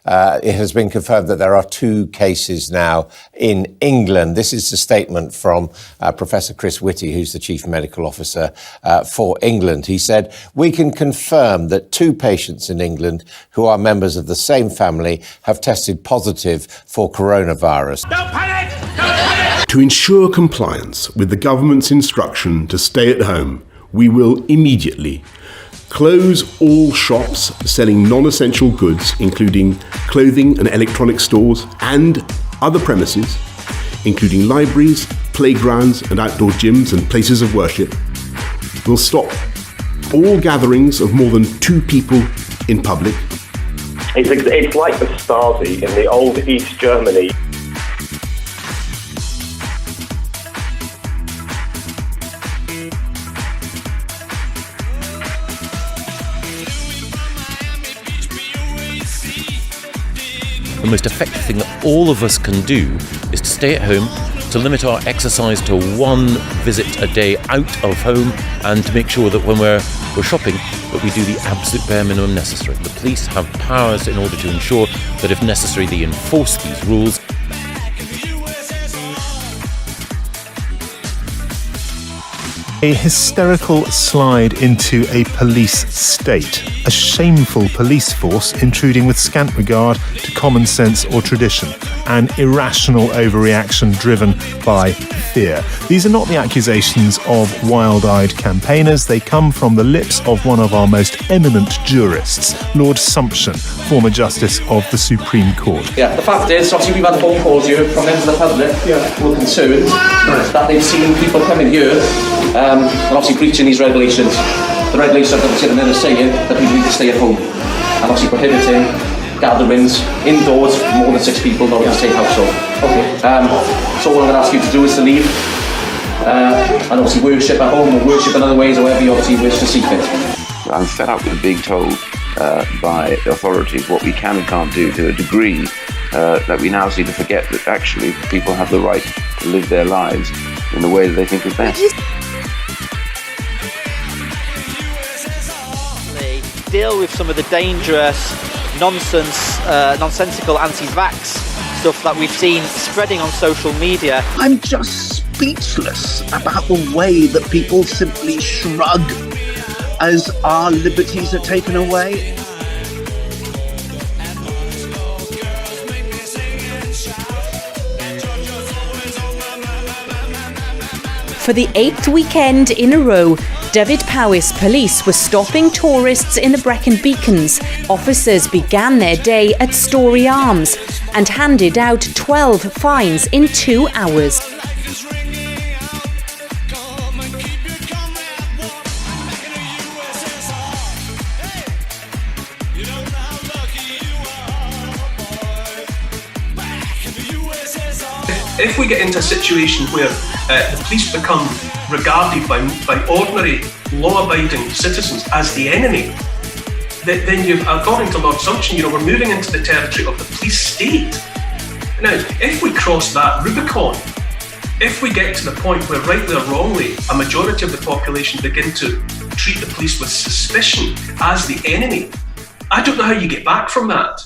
it has been confirmed that there are 2 cases now in England. This is a statement from Professor Chris Whitty, who's the Chief Medical Officer for England. He said, "We can confirm that 2 patients in England who are members of the same family have tested positive for coronavirus." Don't panic! Don't panic! To ensure compliance with the government's instruction to stay at home, we will immediately close all shops selling non-essential goods, including clothing and electronic stores, and other premises, including libraries, playgrounds and outdoor gyms and places of worship. We'll stop all gatherings of more than 2 people in public. It's like the Stasi in the old East Germany. The most effective thing that all of us can do is to stay at home, to limit our exercise to 1 visit a day out of home, and to make sure that when we're shopping, that we do the absolute bare minimum necessary. The police have powers in order to ensure that if necessary they enforce these rules. A hysterical slide into a police state, a shameful police force intruding with scant regard to common sense or tradition, an irrational overreaction driven by fear. These are not the accusations of wild-eyed campaigners. They come from the lips of one of our most eminent jurists, Lord Sumption, former Justice of the Supreme Court. Yeah, the fact is, obviously we've had phone calls here from members of the public who are concerned that they've seen people coming here and obviously breaching these regulations. The regulations are obviously at the minute saying that people need to stay at home and obviously prohibiting gatherings indoors for more than 6 people, not in the same household. Okay. So what I'm going to ask you to do is to leave and obviously worship at home or worship in other ways, however you obviously wish to see fit. I'm fed up with being told by authorities what we can and can't do to a degree that we now seem to forget that actually people have the right to live their lives in the way that they think is best. They deal with some of the dangerous, nonsensical anti-vax stuff that we've seen spreading on social media. I'm just speechless about the way that people simply shrug as our liberties are taken away. For the 8th weekend in a row, Dyfed-Powys police were stopping tourists in the Brecon Beacons. Officers began their day at Storey Arms and handed out 12 fines in 2 hours. If we get into a situation where the police become regarded by ordinary law-abiding citizens as the enemy, then you've, according to Lord Sumption, we're moving into the territory of the police state. Now, if we cross that Rubicon, if we get to the point where, rightly or wrongly, a majority of the population begin to treat the police with suspicion as the enemy, I don't know how you get back from that.